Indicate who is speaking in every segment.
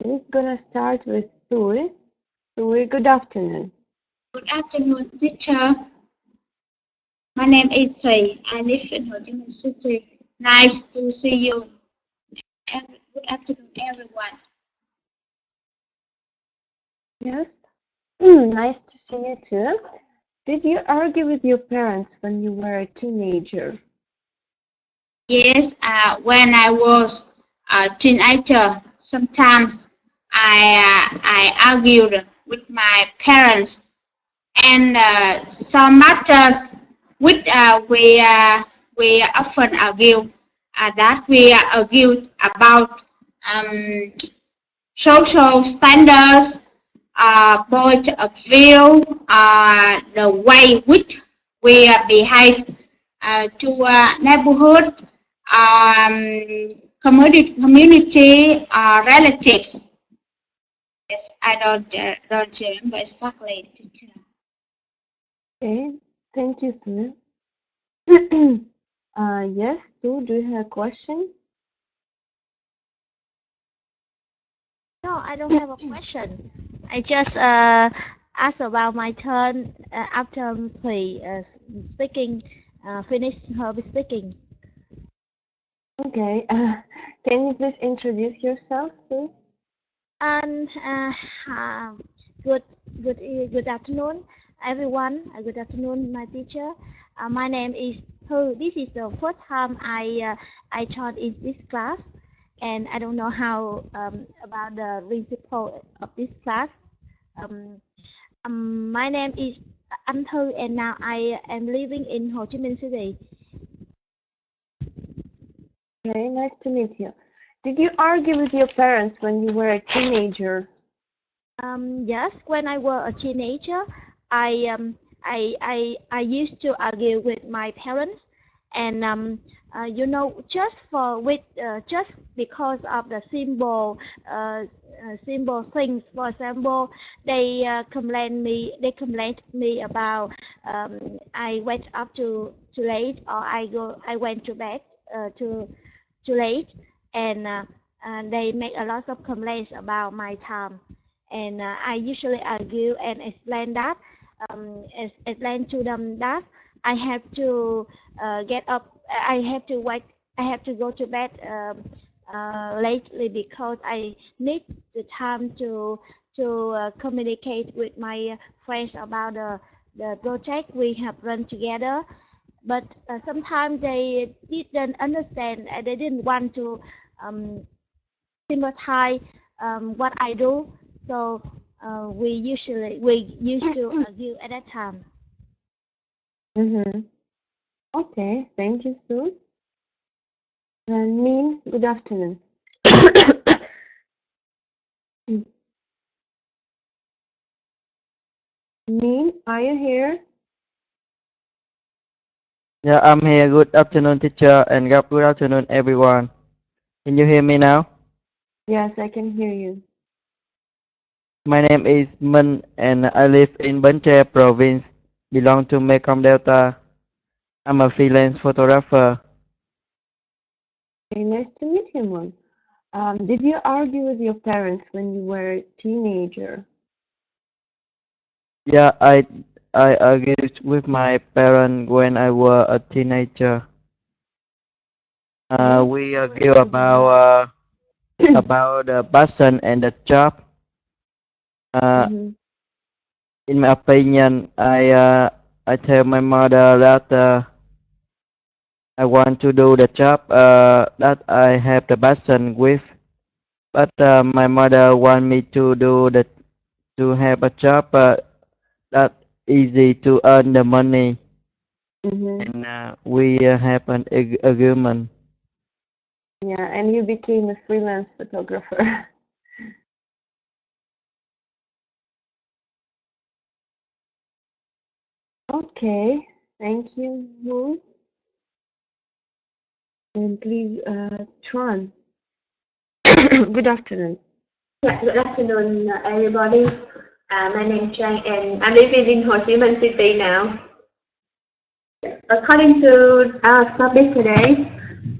Speaker 1: We're gonna start with Tui. Tui, good afternoon.
Speaker 2: Good afternoon, teacher. My name is Thầy. I live in Ho Chi Minh City. Nice to see you. Good afternoon, everyone.
Speaker 1: Yes. Nice to see you too. Did you argue with your parents when you were a teenager?
Speaker 2: Yes, when I was a teenager, sometimes I argued with my parents, and some matters which we often argue that we argued about um, social standards, point of view, the way which we behave to neighborhood, community, relatives. Yes, I don't remember exactly.
Speaker 1: Okay, thank you, sir. Yes, Sue, do you have a question?
Speaker 3: No, I don't have a question. I just ask about my turn after Thủy speaking, finished her speaking.
Speaker 1: Okay, can you please introduce yourself, Sue?
Speaker 3: And good, good afternoon, everyone. Good afternoon, my teacher. My name is Thư. This is the first time I taught in this class, and I don't know how about the principal of this class. Um, my name is Anh Thư, and now I am living in Ho Chi Minh City.
Speaker 1: Okay, nice to meet you. Did you argue with your parents when you were a teenager?
Speaker 3: Yes, when I was a teenager, I used to argue with my parents, and just for with just because of the simple things. For example, they complained me about I went up too late, or I went to bed too late, and they make a lot of complaints about my time, and I usually argue and explain that explain to them that I have to get up. I have to wake. I have to go to bed lately because I need the time to communicate with my friends about the project we have run together. But sometimes they didn't understand, and they didn't want to um, sympathize what I do. So we used to argue at that time.
Speaker 1: Mm-hmm. Okay, thank you, Sue. And Min, good afternoon. Min, are you here?
Speaker 4: Yeah, I'm here. Good afternoon, teacher, and good afternoon, everyone. Can you hear me now?
Speaker 1: Yes, I can hear you.
Speaker 4: My name is Minh, and I live in Bến Tre province, belong to Mekong Delta. I'm a freelance photographer.
Speaker 1: Okay, nice to meet you, Min. Did you argue with your parents when you were a teenager?
Speaker 4: Yeah, I argued with my parents when I was a teenager.
Speaker 1: Okay,
Speaker 4: We
Speaker 1: what
Speaker 4: argue
Speaker 1: was
Speaker 4: about the passion and the job. Uh,
Speaker 1: mm-hmm.
Speaker 4: in my opinion, I tell my mother that I want to do the job that I have the passion with, but my mother want me to do the to have a job that easy to earn the money,
Speaker 1: Mm-hmm.
Speaker 4: and we have an agreement.
Speaker 1: Yeah, and you became a freelance photographer. Okay, thank you, Moon. And please, Chuan. Good afternoon.
Speaker 5: Yeah, good afternoon, everybody. My name is Trang, and I'm living in Ho Chi Minh City now. According to our topic today,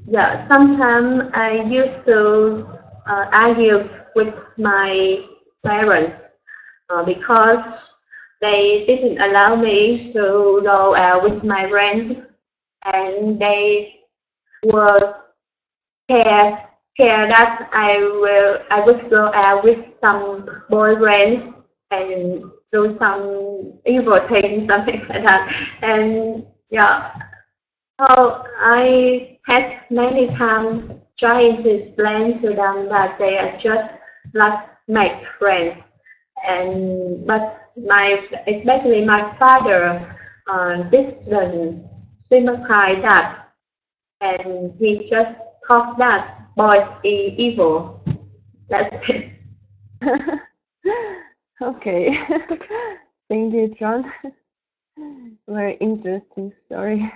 Speaker 5: yeah, sometimes I used to argued with my parents because they didn't allow me to go out with my friends, and they was care that I would go out with some boyfriends and do some evil things, something like that. And yeah, so I had many times trying to explain to them that they are just like my friends, and but especially my father didn't sympathize that, and he just thought that boys is evil. That's it.
Speaker 1: Okay. Thank you, John. Very interesting story.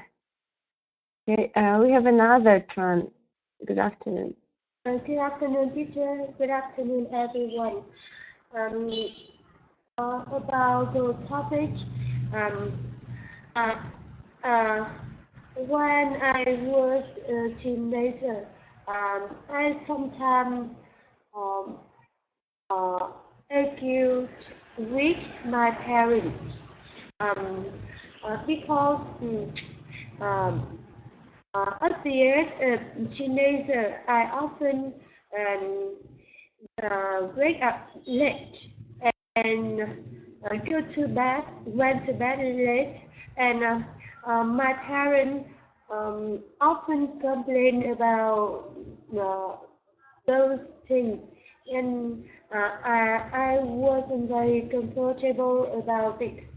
Speaker 1: Okay, we have another Tron. Good afternoon.
Speaker 3: Good afternoon, teacher. Good afternoon, everyone. About the topic, when I was a teenager, I sometimes argued with my parents because at the age of teenager, I often wake up late and went to bed late, and my parents often complain about those things, and I wasn't very comfortable about this.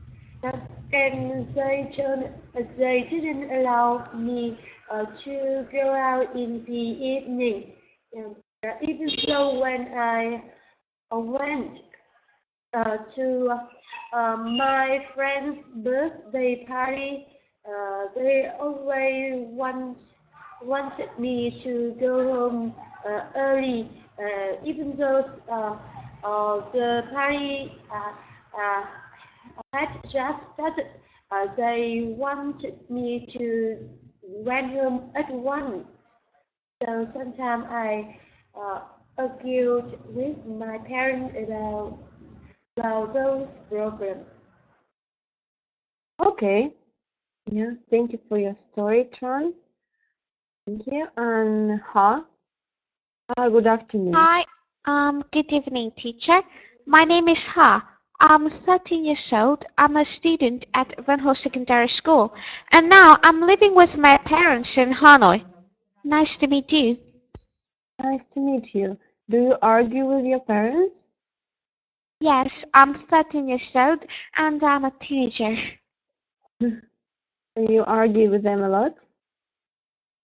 Speaker 3: And they didn't allow me to go out in the evening. And, even though when I went to my friend's birthday party, they always wanted me to go home early, even though the party had just started. They wanted me to went home at once. So sometimes I argued with my parents about those problems.
Speaker 1: Okay. Yeah, thank you for your story, Tron. Thank you. And good afternoon.
Speaker 6: Hi, good evening, teacher. My name is Ha. I'm 13 years old. I'm a student at Van Ho Secondary School, and now I'm living with my parents in Hanoi. Nice to meet you.
Speaker 1: Nice to meet you. Do you argue with your parents?
Speaker 6: Yes, I'm 13 years old, and I'm a teenager.
Speaker 1: Do you argue with them a lot?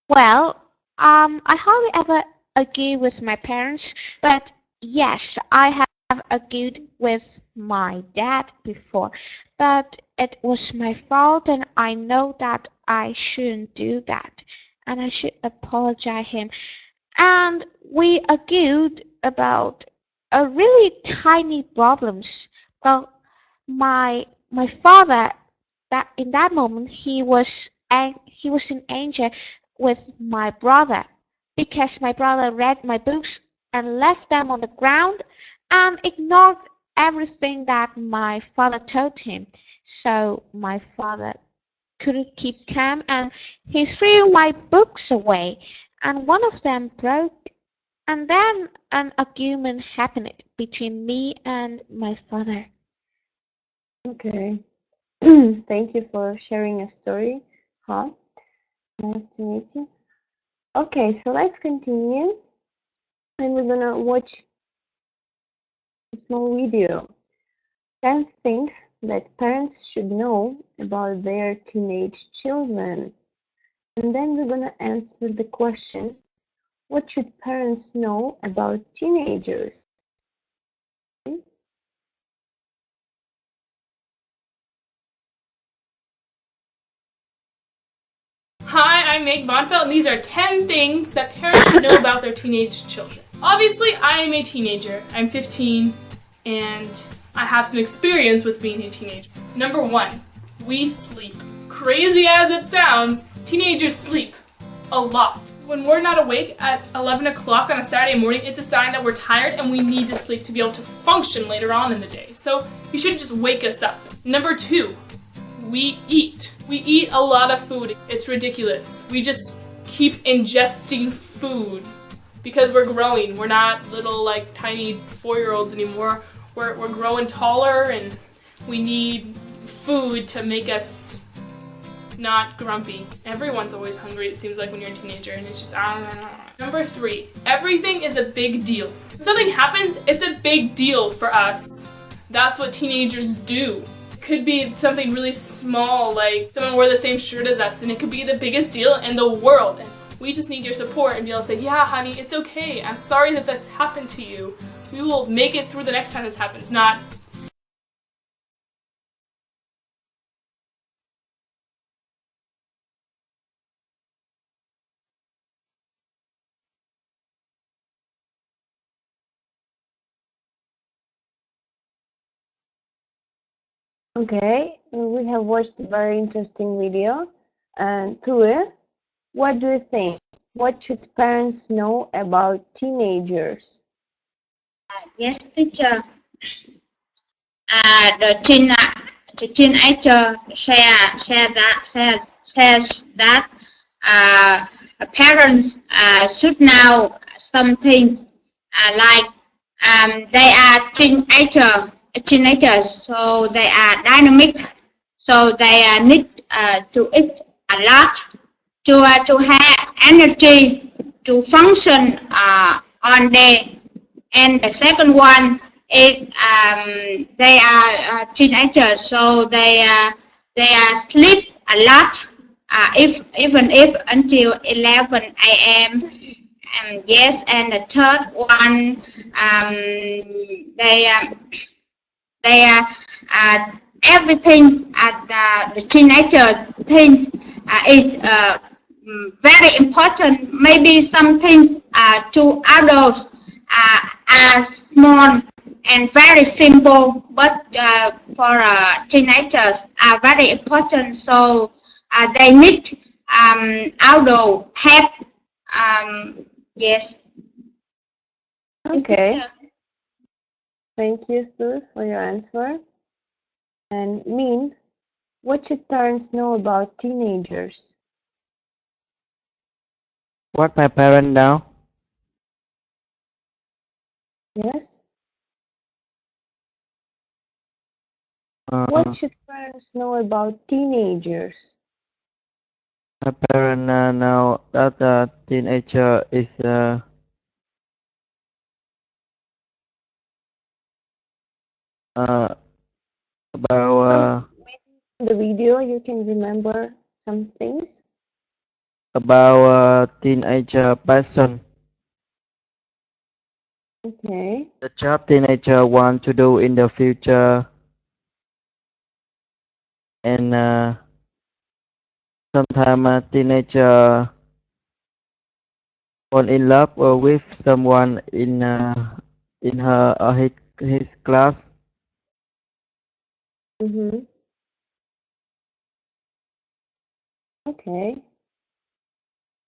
Speaker 6: Well, I hardly ever argue with my parents, but yes, I have argued with my dad before, but it was my fault, and I know that I shouldn't do that, and I should apologize him. And we argued about a really tiny problems. Well, my father, that in that moment he was in anger with my brother because my brother read my books and left them on the ground and ignored everything that my father told him. So my father couldn't keep calm, and he threw my books away, and one of them broke, and then an argument happened between me and my father.
Speaker 1: Okay. Thank you for sharing a story. Nice to meet you. Okay, so let's continue. And we're gonna watch a small video. 10 things that parents should know about their teenage children. And then we're gonna answer the question, what should parents know about teenagers?
Speaker 7: Hi, I'm Meg Bonfeld, and these are 10 things that parents should know about their teenage children. Obviously, I am a teenager. I'm 15, and I have some experience with being a teenager. Number 1, we sleep. Crazy as it sounds, teenagers sleep a lot. when we're not awake at 11 o'clock on a Saturday morning, it's a sign that we're tired and we need to sleep to be able to function later on in the day. So you should just wake us up. Number 2, we eat. We eat a lot of food. It's ridiculous. We just keep ingesting food because we're growing. We're not little like tiny 4-year-olds anymore. We're growing taller and we need food to make us not grumpy. Everyone's always hungry, it seems like, when you're a teenager, and it's just, I don't know. Number 3, everything is a big deal. When something happens, it's a big deal for us. That's what teenagers do. It could be something really small, like someone wore the same shirt as us, and it could be the biggest deal in the world. And we just need your support and be able to say, yeah, honey, it's okay. I'm sorry that this happened to you. We will make it through the next time this happens, not
Speaker 1: Okay, we have watched a very interesting video. And Tue, what do you think? What should parents know about teenagers?
Speaker 2: Yes, teacher. The teenager says that parents should know some things like they are teenagers, so they are dynamic, so they need to eat a lot to have energy to function on day. And the second one is they are teenagers, so they sleep a lot, even if until 11 a.m. Yes, and the third one, they everything the teenager thinks is very important. Maybe some things to adults are small and very simple, but for teenagers are very important. So they need adult help. Yes.
Speaker 1: Okay. Thank you, Sue, for your answer. And Min, what should parents know about teenagers?
Speaker 4: What my parents know?
Speaker 1: Yes. What should parents know about teenagers?
Speaker 4: My parents know that a teenager is about
Speaker 1: the video you can remember some things
Speaker 4: about teenager passion.
Speaker 1: Okay.
Speaker 4: The job teenager want to do in the future, and sometimes a teenager fall in love with someone in her or his class.
Speaker 1: Okay.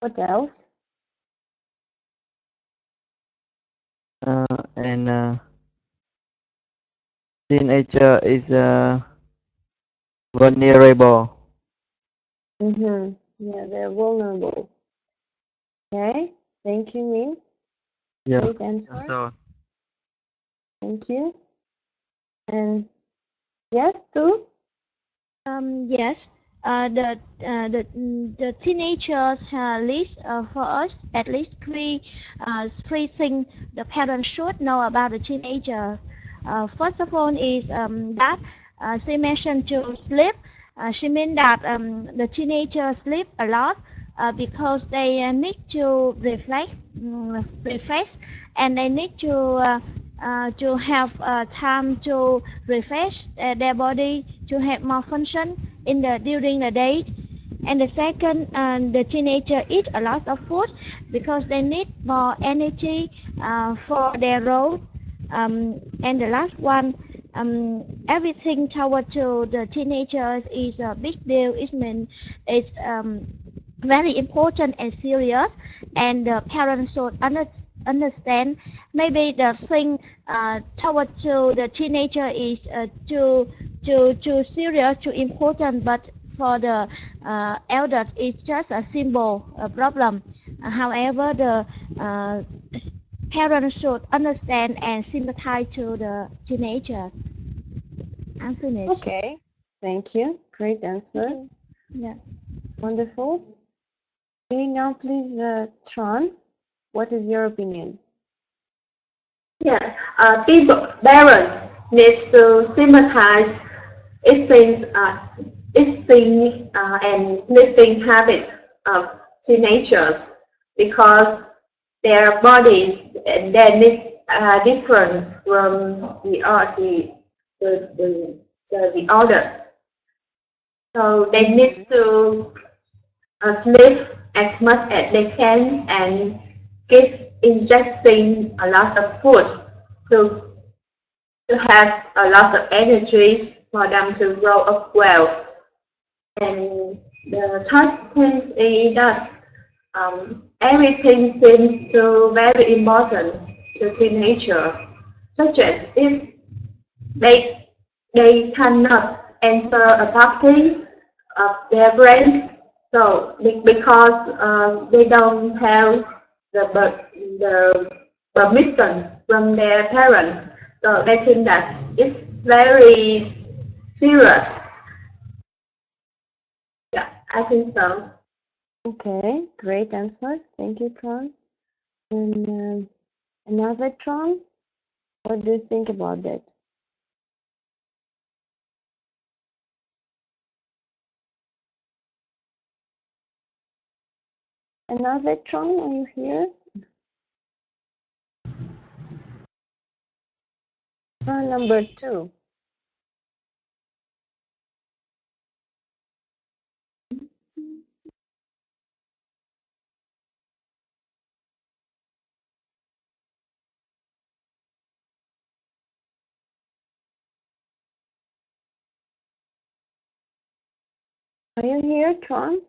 Speaker 1: What else?
Speaker 4: And teenager is vulnerable.
Speaker 1: Yeah, they're vulnerable. Okay. Thank you, Min.
Speaker 4: Yeah.
Speaker 1: Great answer.
Speaker 4: So
Speaker 1: Thank you. And yes, Sue?
Speaker 3: Yes. The teenagers list for us at least three things the parents should know about the teenager. First of all is that she mentioned to sleep. She meant that the teenagers sleep a lot because they need to reflect, and they need to have time to refresh their body to have more function during the day. And the second, the teenager eat a lot of food because they need more energy for their role. And the last one, everything toward to the teenagers is a big deal. It means very important and serious, and the parents should understand. Maybe the thing toward to the teenager is too serious, too important, but for the elder it's just a simple problem. However, the parents should understand and sympathize to the teenagers. I'm finished.
Speaker 1: Okay, thank you. Great answer.
Speaker 3: Yeah.
Speaker 1: Wonderful. Okay, now please, Tron, what is your opinion?
Speaker 5: Yeah, parents need to sympathize eating and sleeping habits of teenagers because their bodies and their needs are different from the others. So they need to sleep as much as they can and keep ingesting a lot of food to have a lot of energy for them to grow up well. And the third thing is that everything seems to very important to teenagers, such as if they cannot enter a party of their friends, so because they don't have the permission from their parents, so they think that it's very serious. Yeah, I think so.
Speaker 1: Okay, great answer. Thank you, Tron. And another Tron, what do you think about that? Another Tron, are you here? Number 2. Are you here, Tron?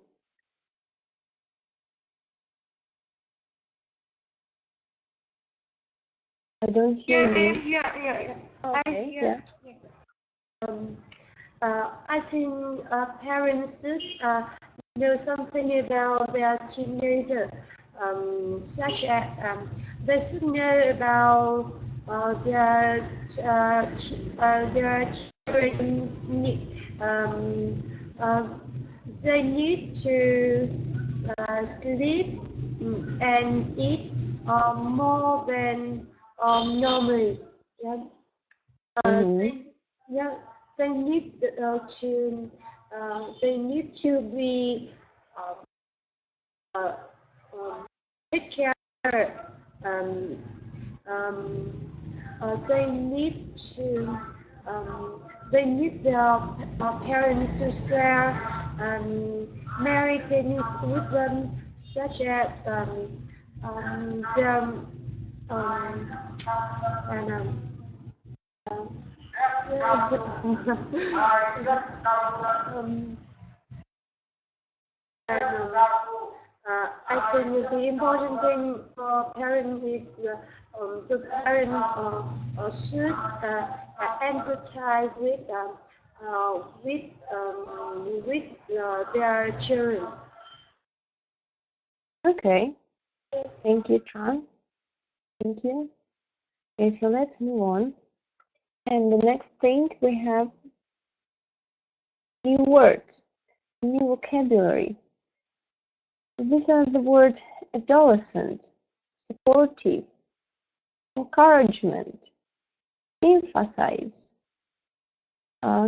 Speaker 1: I don't hear you.
Speaker 8: Yeah.
Speaker 1: Okay, yeah.
Speaker 8: I think parents should know something about their teenager, such as they should know about their children's need. They need to sleep and eat more than normally. Yeah. They need to be take care. They need their parents to share many things with them, such as their I think the important thing for parents is the parents should empathize with their children.
Speaker 1: Okay. Thank you, Tron. Thank you. Okay, so let's move on. And the next thing we have new words, new vocabulary. These are the words adolescent, supportive, encouragement, emphasize,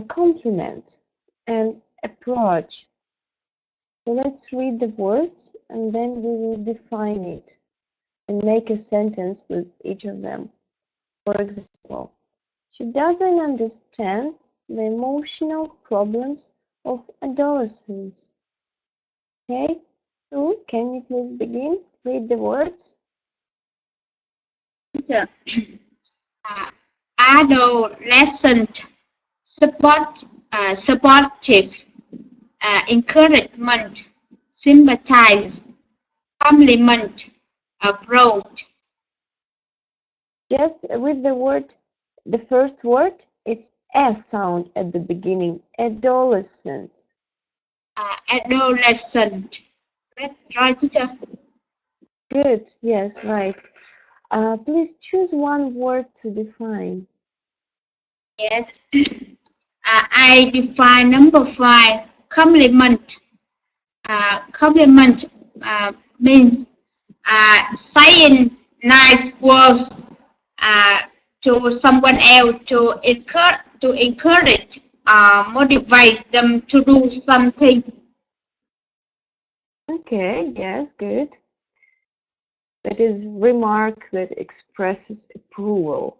Speaker 1: compliment, and approach. So let's read the words and then we will define it and make a sentence with each of them. For example, she doesn't understand the emotional problems of adolescents. Okay, so can you please begin? Read the words.
Speaker 2: Adolescent, supportive, encouragement, sympathize, compliment, approach.
Speaker 1: Just with the word, the first word, it's S sound at the beginning. Adolescent.
Speaker 2: Adolescent. Right, teacher?
Speaker 1: Good. Yes, right. Please choose one word to define.
Speaker 2: Yes. I define number 5, compliment. Compliment means saying nice words to someone else to encourage, motivate them to do something.
Speaker 1: Okay, yes, good. That is remark that expresses approval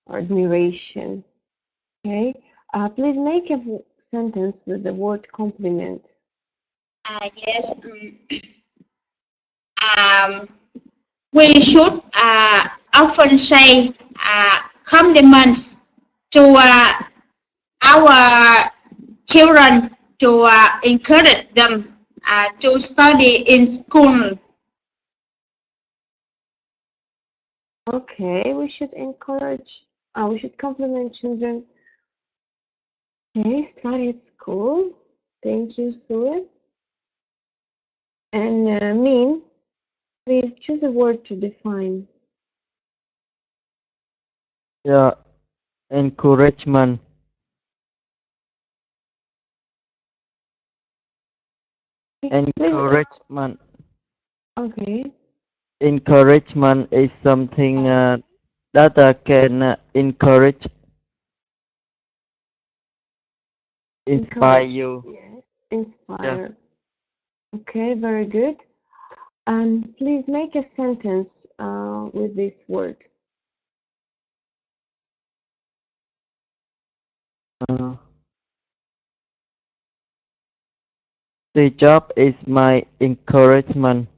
Speaker 1: or admiration. Okay. Please make a sentence with the word compliment.
Speaker 2: Yes. We should often say compliments to our children to encourage them to study in school.
Speaker 1: Okay, we should encourage, we should compliment children. Okay, study at school. Thank you, Sue. And mean, please choose a word to define.
Speaker 4: Yeah, encouragement. Encouragement.
Speaker 1: Okay.
Speaker 4: Encouragement is something that can encourage, inspire you.
Speaker 1: Yes, inspire. Yeah. Okay, very good. And please make a sentence with this word.
Speaker 4: The job is my encouragement.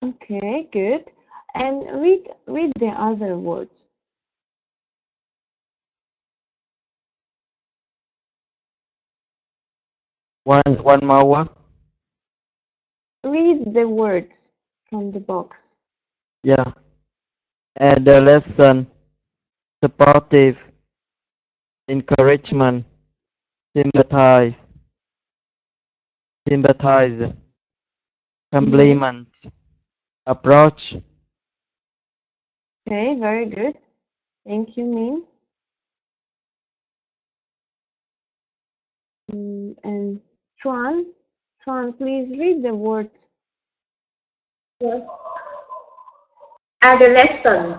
Speaker 1: Okay, good. And read the other words.
Speaker 4: One more one.
Speaker 1: Read the words from the box.
Speaker 4: Yeah. Adolescent, supportive, encouragement, sympathize, compliment, approach.
Speaker 1: Okay, very good. Thank you, Min. And Chuan, please read the words.
Speaker 5: Yes. Adolescent,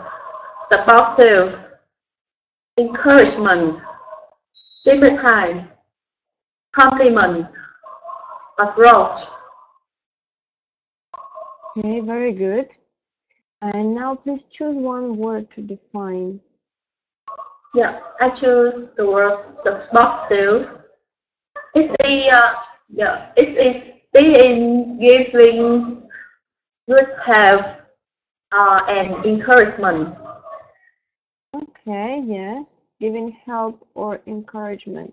Speaker 5: supportive, encouragement, sympathize, compliment, approach.
Speaker 1: Okay, very good. And now please choose one word to define.
Speaker 5: Yeah, I choose the word supportive. It's in giving good help and encouragement.
Speaker 1: Okay, yes, giving help or encouragement.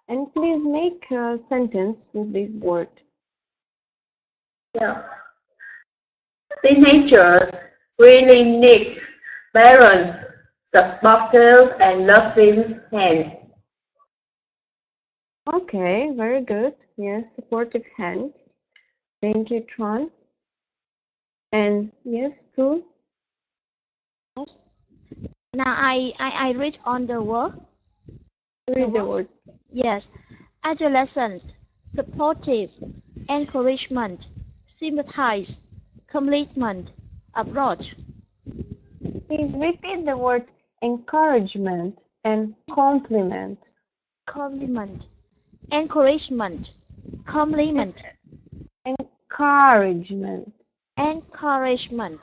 Speaker 1: And please make a sentence with this word.
Speaker 5: Yeah. Teenagers really need parents, supportive and loving hand.
Speaker 1: Okay, very good. Yes, supportive hand. Thank you, Tron. And yes, Sue.
Speaker 3: Yes. Now I read on the word.
Speaker 1: Read the word.
Speaker 3: Yes. Adolescent, supportive, encouragement, sympathize, compliment, approach.
Speaker 1: Please repeat the word encouragement and compliment.
Speaker 3: Compliment, encouragement, compliment,
Speaker 1: Encouragement.
Speaker 3: encouragement,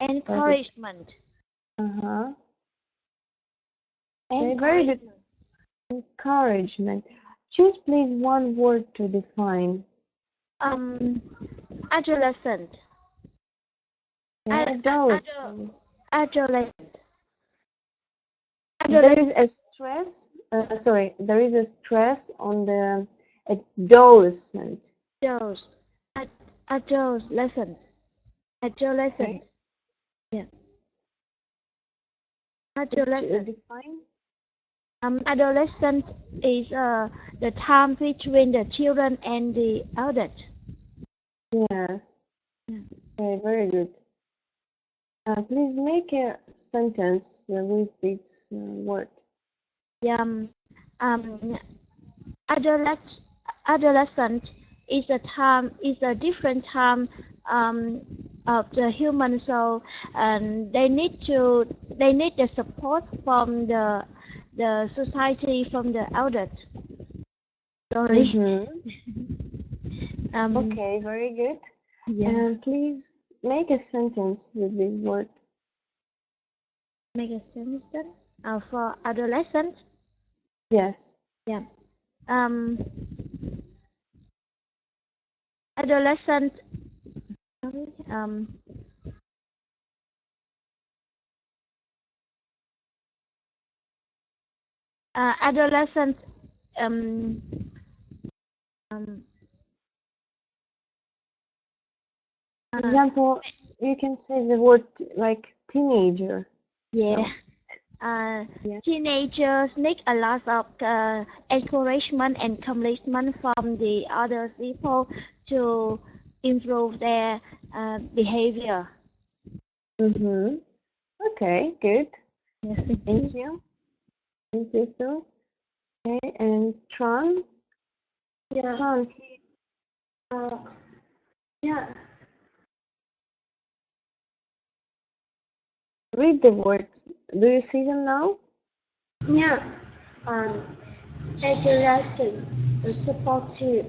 Speaker 3: encouragement.
Speaker 1: Okay, very good. Encouragement. Choose please one word to define.
Speaker 3: Adolescent.
Speaker 1: Adolescent.
Speaker 3: Adolescent.
Speaker 1: There is a stress. There is a stress on the Adolescent.
Speaker 3: Adolescent. Adolescent. Yeah. Adolescent.
Speaker 1: Define.
Speaker 3: Adolescent is the time between the children and the adult.
Speaker 1: Yes. Okay, very good. Please make a sentence with this word.
Speaker 3: Adolescent is a different time of the human soul, and they need the support from the society, from the adult. Sorry.
Speaker 1: Okay, very good.
Speaker 3: Yeah.
Speaker 1: And please make a sentence with this word.
Speaker 3: Make a sentence for adolescent.
Speaker 1: Yes.
Speaker 3: Yeah. Adolescent. Adolescent.
Speaker 1: For example, you can say the word like teenager.
Speaker 3: Yeah. Teenagers need a lot of encouragement and commitment from the other people to improve their behavior.
Speaker 1: Okay, good.
Speaker 3: Yes,
Speaker 1: Thank you. Thank you, Phil. Okay, and Tron?
Speaker 8: Yeah.
Speaker 1: Tron.
Speaker 8: Yeah.
Speaker 1: Read the words. Do you see them now?
Speaker 8: Yeah. Adolescent, supportive,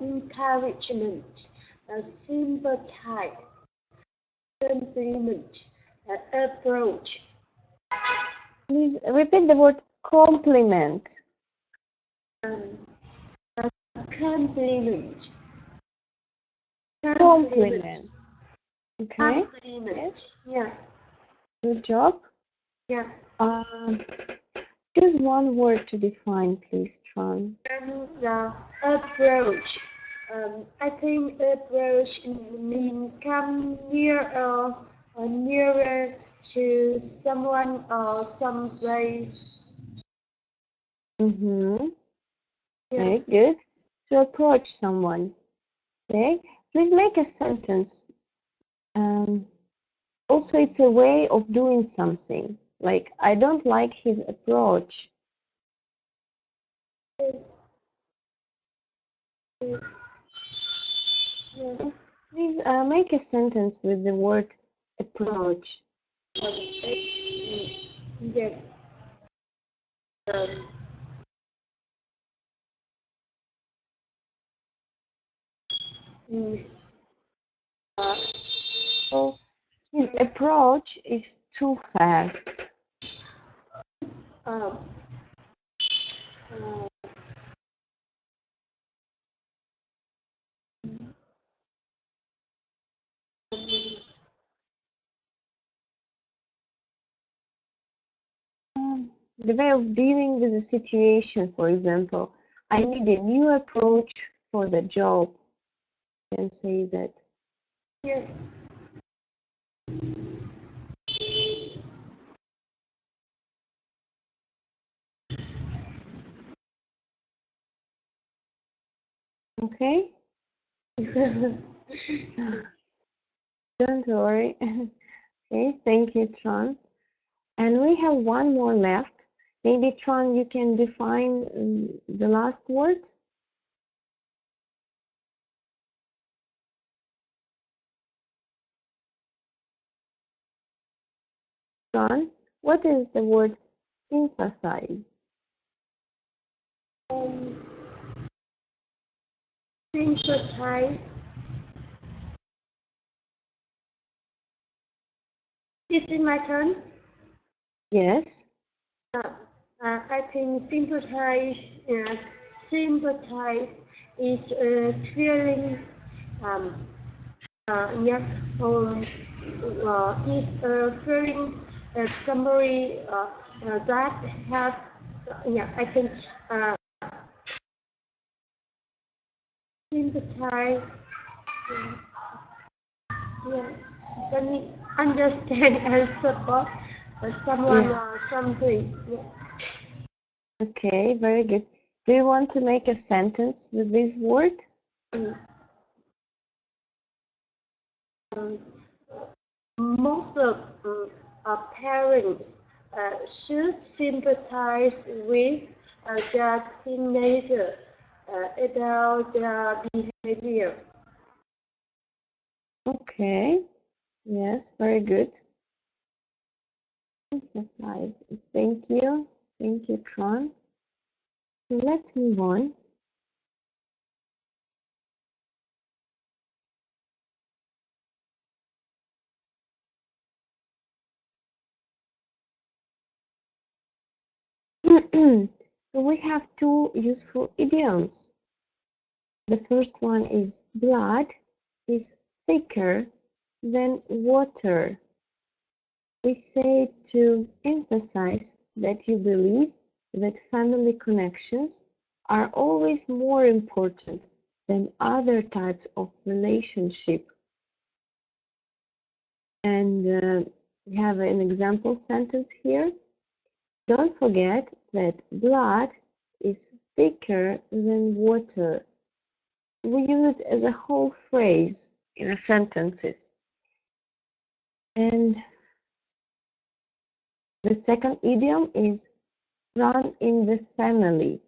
Speaker 8: encouragement, sympathize, compliment, approach.
Speaker 1: Please repeat the word compliment.
Speaker 8: Compliment.
Speaker 1: Compliment. Okay.
Speaker 8: Compliment.
Speaker 1: Yes.
Speaker 8: Yeah.
Speaker 1: Good job.
Speaker 8: Yeah.
Speaker 1: Choose one word to define, please, Tron.
Speaker 8: The approach. I think approach means come nearer to someone or someplace.
Speaker 1: Okay, good. To approach someone. Okay. Please make a sentence. Also, it's a way of doing something. Like, I don't like his approach. Please make a sentence with the word approach.
Speaker 8: Yes.
Speaker 1: So his approach is too fast. The way of dealing with the situation, for example, I need a new approach for the job. You can say that.
Speaker 8: Yes.
Speaker 1: Okay? Don't worry. Okay, thank you, Tron. And we have one more left. Maybe, Tron, you can define the last word? Tron, what is the word sympathize?
Speaker 8: Sympathize. Is it my turn?
Speaker 1: Yes.
Speaker 8: I think sympathize is a feeling. Is a feeling somebody that have. I think sympathize, yes, let me understand and support someone or something.
Speaker 1: Okay, very good. Do you want to make a sentence with this word?
Speaker 8: Most of parents should sympathize with their teenager about their behavior.
Speaker 1: Okay, yes, very good. Emphasize. Thank you. Thank you, Tron. So let's move on. So we have two useful idioms. The first one is blood is thicker than water. We say to emphasize that you believe that family connections are always more important than other types of relationship. And we have an example sentence here. Don't forget that blood is thicker than water. We use it as a whole phrase in a sentences. And the second idiom is run in the family.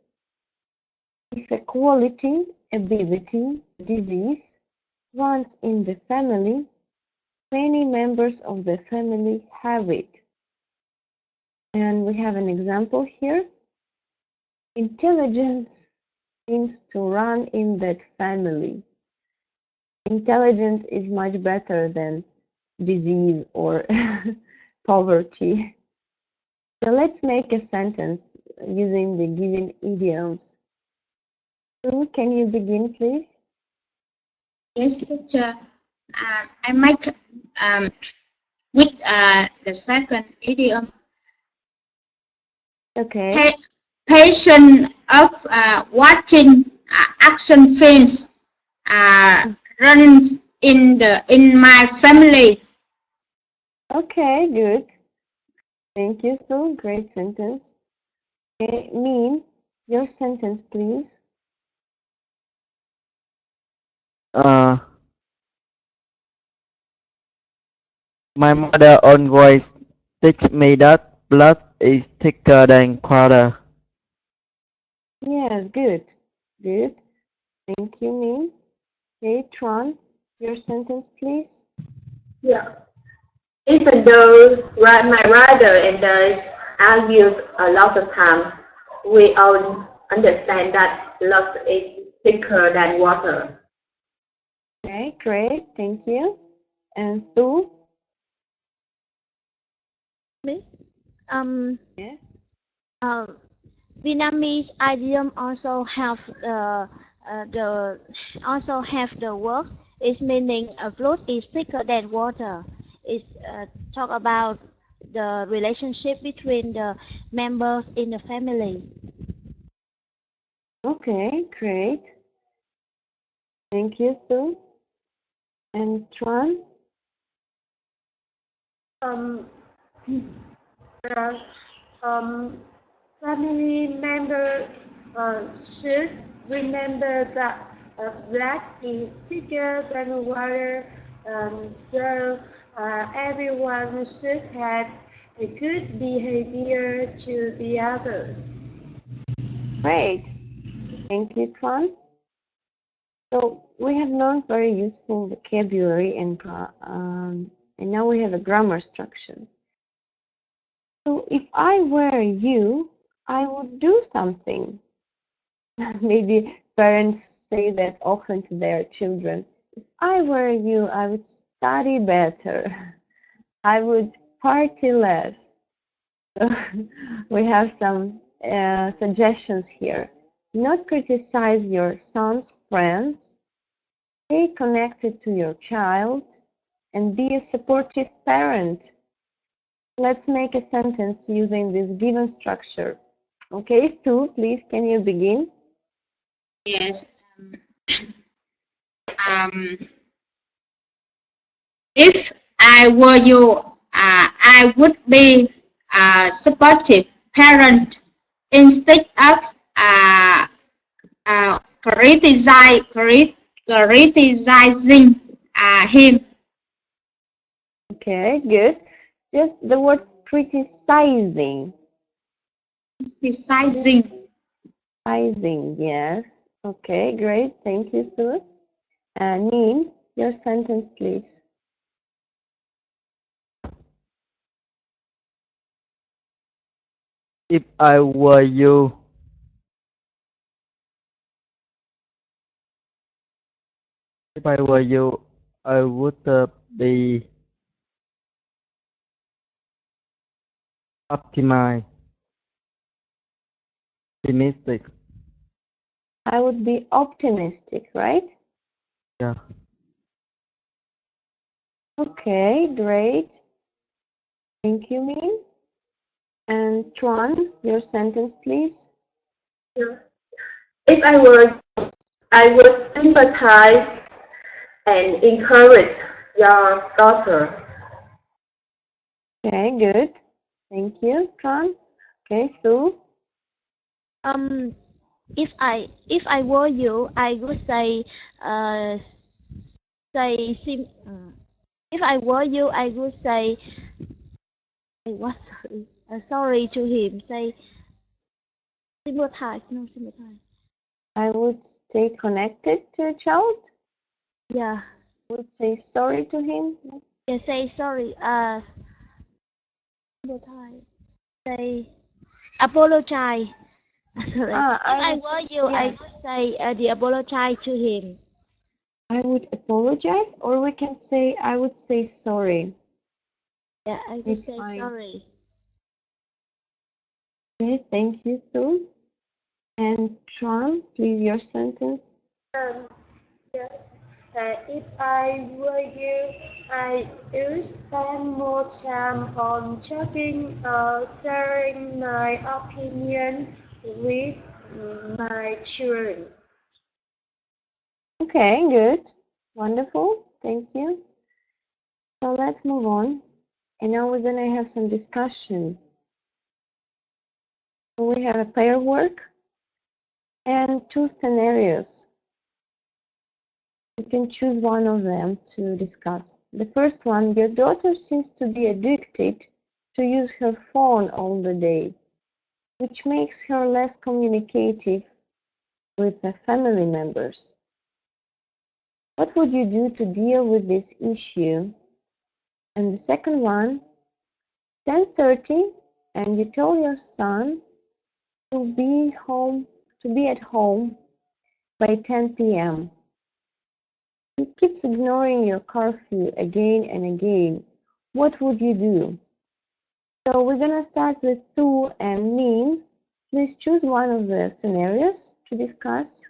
Speaker 1: If a quality, ability, disease runs in the family, many members of the family have it. And we have an example here. Intelligence seems to run in that family. Intelligent is much better than disease or poverty. So let's make a sentence using the given idioms. Sue, can you begin, please?
Speaker 2: Yes, teacher. I make with the second idiom.
Speaker 1: Okay.
Speaker 2: Passion of watching action films runs in my family.
Speaker 1: Okay, good. Thank you, Sue. Great sentence. Okay, Min, your sentence, please.
Speaker 4: My mother always teach me that blood is thicker than water.
Speaker 1: Yes, good. Good. Thank you, Min. Okay, Tron, your sentence, please.
Speaker 5: Yeah. Even though my brother and I argue a lot of times, we all understand that love is thicker than water.
Speaker 1: Okay, great. Thank you. And Sue?
Speaker 3: Me?
Speaker 1: Yes.
Speaker 3: Vietnamese idiom also have the word. Its meaning blood is thicker than water. It's talk about the relationship between the members in the family.
Speaker 1: Okay, great. Thank you, Sue. And Tron?
Speaker 8: Family members should remember that blood is thicker than water, so everyone should have a good behavior to the others.
Speaker 1: Great. Thank you, Tron. So we have learned very useful vocabulary and now we have a grammar structure. So if I were you, I would do something. Maybe parents say that often to their children. If I were you, I would study better. I would party less. So we have some suggestions here. Not criticize your son's friends. Stay connected to your child and be a supportive parent. Let's make a sentence using this given structure. Okay, Sue, please, can you begin?
Speaker 2: Yes. If I were you, I would be a supportive parent instead of criticizing him.
Speaker 1: Okay, good. Just the word criticizing.
Speaker 2: Criticizing.
Speaker 1: Criticizing, yes. Okay, great. Thank you, Sue. Neem, your sentence, please.
Speaker 4: If I were you, I would be optimistic.
Speaker 1: I would be optimistic, right?
Speaker 4: Yeah.
Speaker 1: Okay, great. Thank you, Min. And Tron, your sentence, please.
Speaker 5: Yeah. If I were, I would sympathize and encourage your daughter.
Speaker 1: Okay, good. Thank you, Tron. Okay, Sue.
Speaker 3: If I were you, I would say if I were you, I would say what? Sorry to him. Say sympathize. No, sympathize.
Speaker 1: I would stay connected to a child.
Speaker 3: Yeah.
Speaker 1: I would say sorry to him.
Speaker 3: Yeah. Say sorry. Sympathize. Say apologize. Sorry. If I were you, I would say the apologize to him.
Speaker 1: I would apologize, or we can say I would say sorry.
Speaker 3: Yeah, I would say sorry.
Speaker 1: Okay, thank you, Sue. And Tron, please, your sentence.
Speaker 8: Yes. If I were you, I would spend more time on chatting or sharing my opinion with my children.
Speaker 1: Okay, good. Wonderful. Thank you. So let's move on. And now we're going to have some discussion. We have a pair work and two scenarios. You can choose one of them to discuss. The first one, your daughter seems to be addicted to use her phone all the day, which makes her less communicative with the family members. What would you do to deal with this issue? And the second one, 10:30, and you tell your son to be at home by 10 p.m. He keeps ignoring your curfew again and again. What would you do? So we're gonna start with Sue and Min. Please choose one of the scenarios to discuss.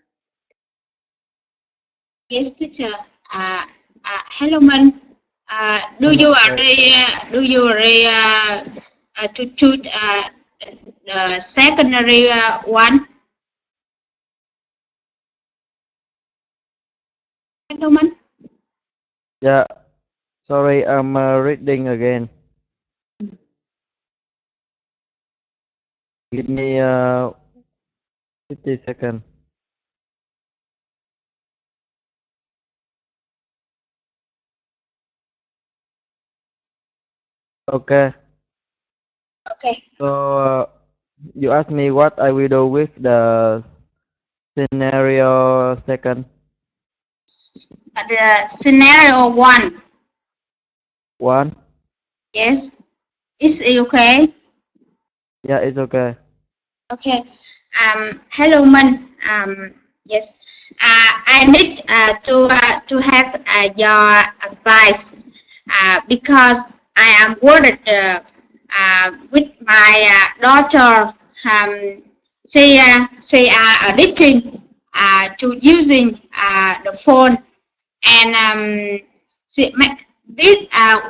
Speaker 2: Yes, teacher. Hello, man. Do you agree to choose the secondary one? Hello, man.
Speaker 4: Yeah. Sorry, I'm reading again. Give me 50 seconds. Okay.
Speaker 2: Okay.
Speaker 4: So you asked me what I will do with the scenario second.
Speaker 2: The scenario one.
Speaker 4: One?
Speaker 2: Yes. Is it okay?
Speaker 4: Yeah, it's okay.
Speaker 2: Okay. Hello, man. Yes. I need to have your advice because I am worried with my daughter. She are addicted to using the phone, and this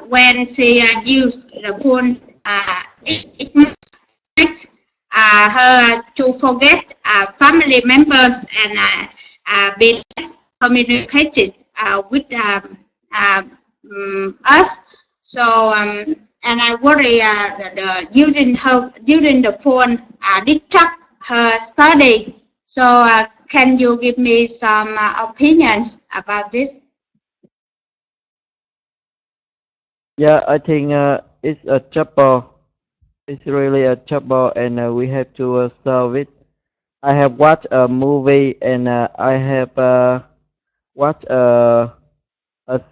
Speaker 2: when she use the phone, it makes her to forget family members and be less communicated with us. So and I worry using the phone distract her study. So can you give me some opinions about this?
Speaker 4: Yeah, I think it's a trouble. It's really a trouble, and we have to solve it. I have watched a movie, and I have watched a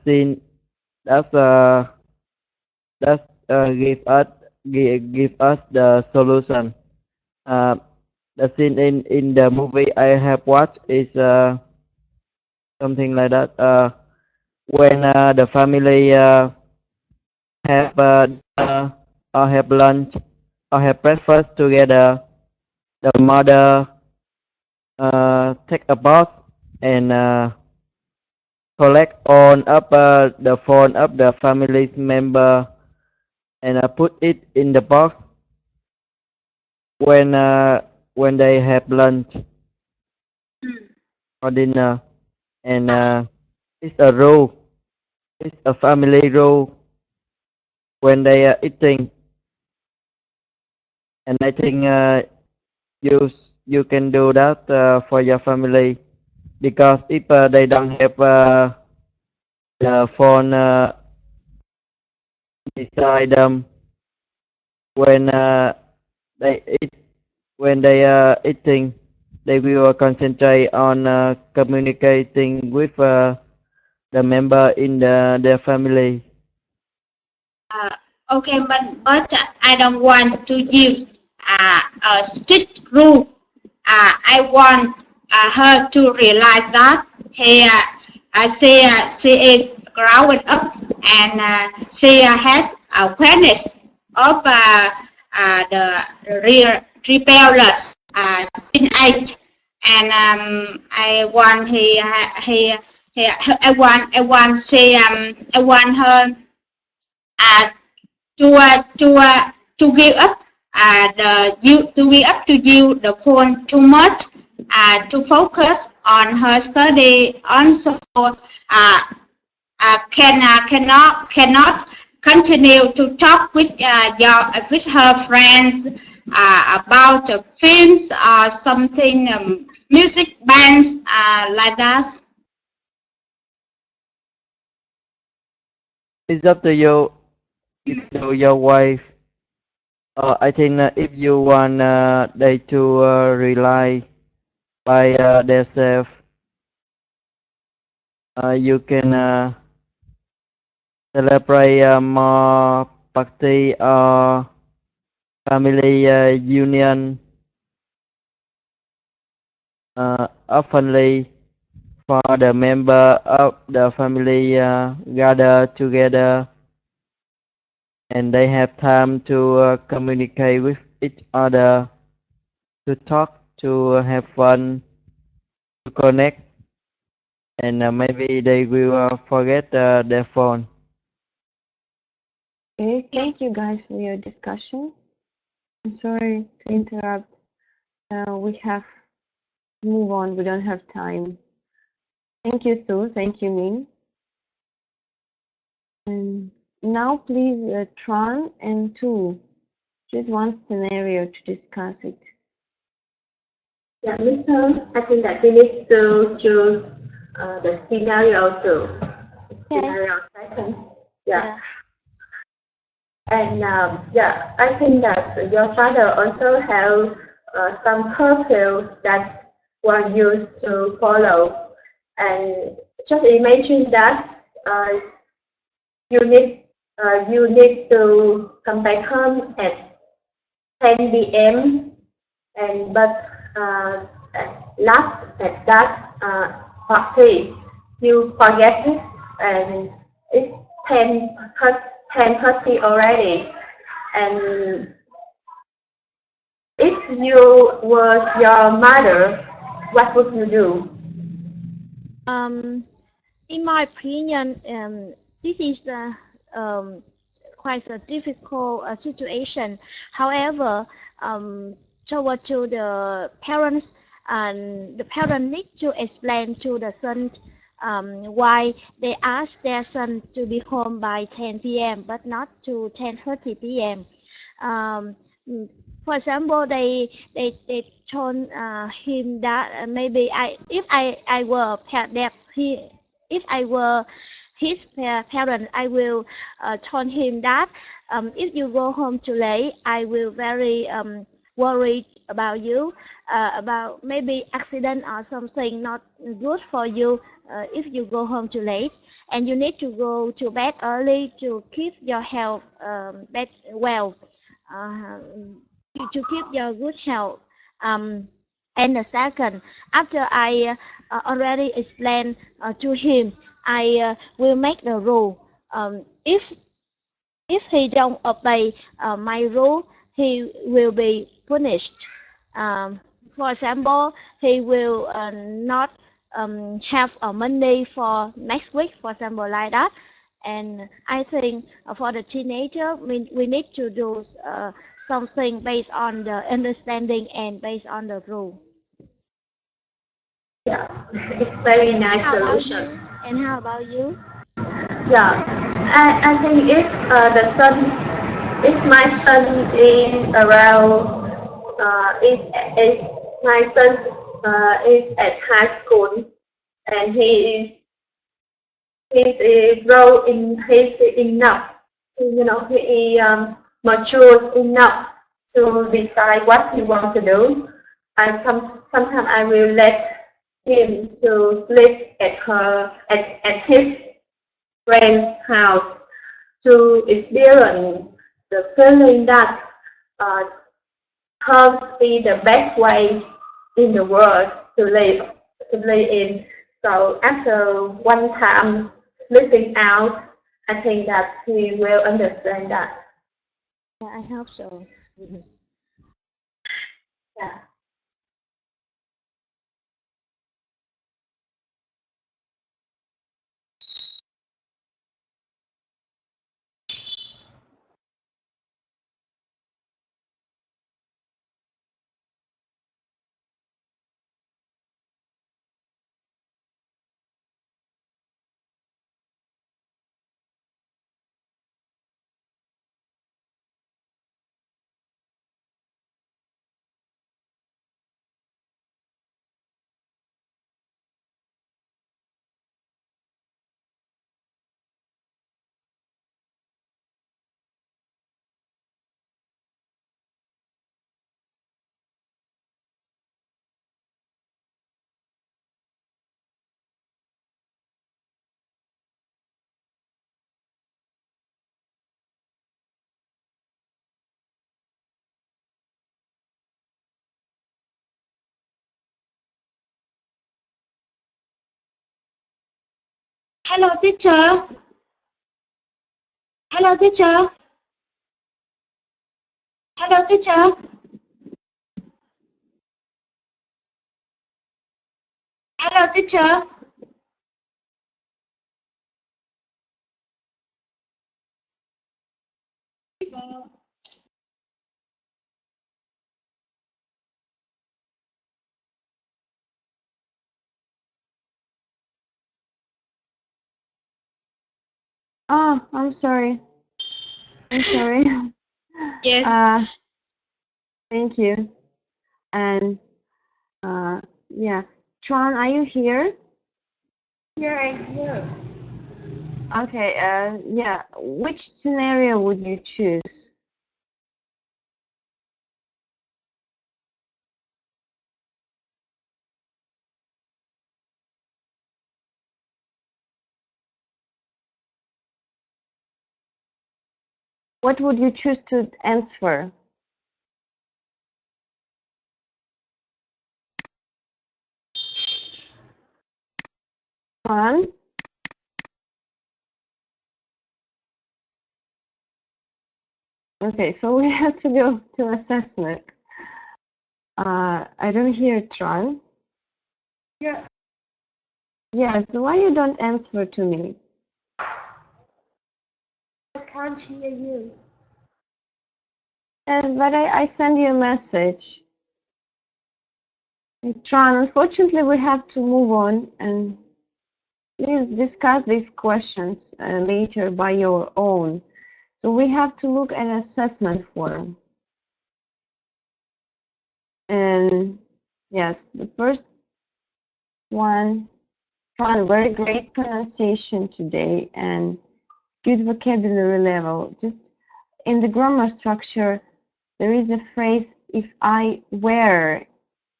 Speaker 4: scene that's give us the solution. Uh, the scene in the movie I have watched is something like that. When the family have or have lunch or have breakfast together, the mother take a box and collect on up the phone of the family member and put it in the box when they have lunch or dinner, and it's a rule. It's a family rule when they are eating, and I think you can do that for your family, because if they don't have the phone beside them when they eat, when they are eating, they will concentrate on communicating with the member in their family.
Speaker 2: Okay, but I don't want to use a strict rule. I want her to realize that she is growing up, and she has awareness of the rebellious teenage, and I want I want her to give up to give up to you the phone too much, to focus on her study. Also cannot continue to talk with her friends about films or something, music bands like that.
Speaker 4: It's up to you, to your wife. I think if you want they to rely by themselves, you can celebrate more party or family union oftenly for the member of the family gather together, and they have time to communicate with each other, to talk, to have fun, to connect, and maybe they will forget their phone.
Speaker 1: Okay, thank you guys for your discussion. I'm sorry to interrupt. We have to move on. We don't have time. Thank you, Sue. Thank you, Min. And now, please, Tron and Tu, choose one scenario to discuss it.
Speaker 5: Yeah, Lisa, I think that we need to choose the scenario too. Scenario second. Yeah. And yeah, I think that your father also have some curfew that one used to follow. And just imagine that you need to come back home at 10 p.m. and but last at that party you forget it, and it's 10:30 already. And if you was your mother, what would you do?
Speaker 3: In my opinion, this is quite a difficult situation. However, toward to the parents, and the parent need to explain to the son why they ask their son to be home by 10 p.m. but not to 10:30 p.m. Um, for example, they told him that maybe if I were that he if I were his parent, I will told him that if you go home too late, I will very worried about you, about maybe accident or something not good for you if you go home too late, and you need to go to bed early to keep your health back well, uh, to keep your good health. And the second, after I already explained to him, I will make the rule. If he don't obey my rule, he will be punished. For example, he will not have money for next week, for example, like that. And I think for the teenager, we need to do something based on the understanding and based on the rule.
Speaker 5: Yeah, it's very nice
Speaker 3: How about
Speaker 5: solution.
Speaker 3: you? And how about you?
Speaker 5: Yeah, I think if my son is around, if my son is at high school and he's grow in he's enough, he matures enough to decide what he wants to do. Sometimes I will let him to sleep at his friend's house to experience the feeling that house is the best way in the world to live in. So after one time sleeping out, I think that he will understand that.
Speaker 3: Yeah, I hope so.
Speaker 5: Yeah.
Speaker 2: Hello, teacher. Hello, teacher. Hello, teacher. Hello, teacher.
Speaker 1: Oh, I'm sorry. I'm sorry.
Speaker 2: Yes.
Speaker 1: Thank you. And yeah, Tron, are you here?
Speaker 8: Yeah, I'm here.
Speaker 1: Okay. Yeah. Which scenario would you choose? What would you choose to answer? Tron? Okay, so we have to go to assessment. I don't hear Tron.
Speaker 8: Yeah.
Speaker 1: Yes, why you don't answer to me?
Speaker 8: I can't hear you.
Speaker 1: But I send you a message. Tron, unfortunately, we have to move on and Please discuss these questions later by your own. So we have to look at assessment form. And yes, the first one found very great pronunciation today and good vocabulary level. Just in the grammar structure, there is a phrase, if I were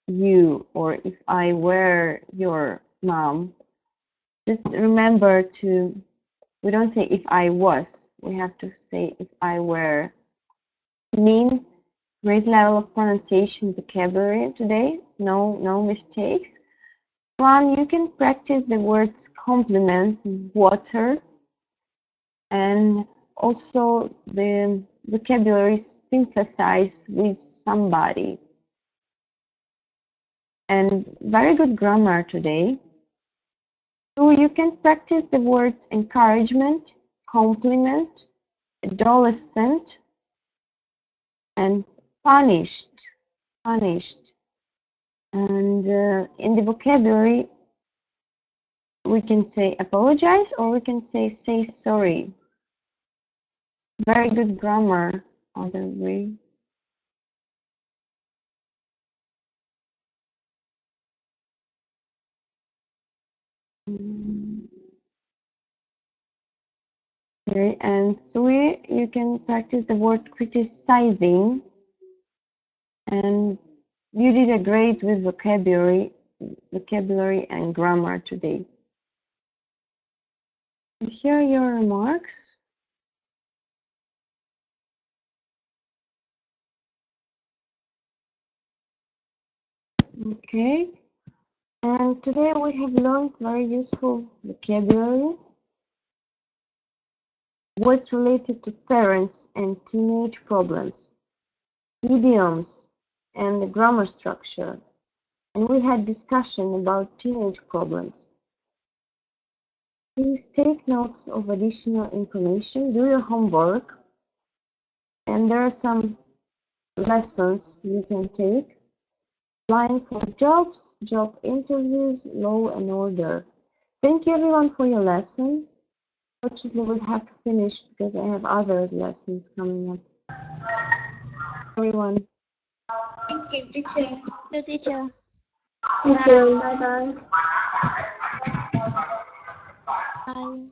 Speaker 1: you, or if I were your mom. Just remember we don't say if I was, we have to say if I were. Mean great level of pronunciation vocabulary today, no mistakes. One, you can practice the words compliment, water, and also the vocabulary synthesize with somebody. And very good grammar today. So you can practice the words encouragement, compliment, adolescent, and punished. And in the vocabulary, we can say apologize, or we can say sorry. Very good grammar, other way. Okay, and three, you can practice the word criticizing, and you did a great with vocabulary and grammar today. Here are your remarks. Okay, and today we have learned very useful vocabulary, words related to parents and teenage problems, idioms, and the grammar structure. And we had discussion about teenage problems. Please take notes of additional information, do your homework, and there are some lessons you can take. Applying for jobs, job interviews, law and order. Thank you everyone for your lesson. Fortunately, we'll have to finish because I have other lessons coming up. Everyone.
Speaker 2: Thank you, teacher.
Speaker 3: The teacher.
Speaker 5: Thank you. Bye bye.
Speaker 3: Bye.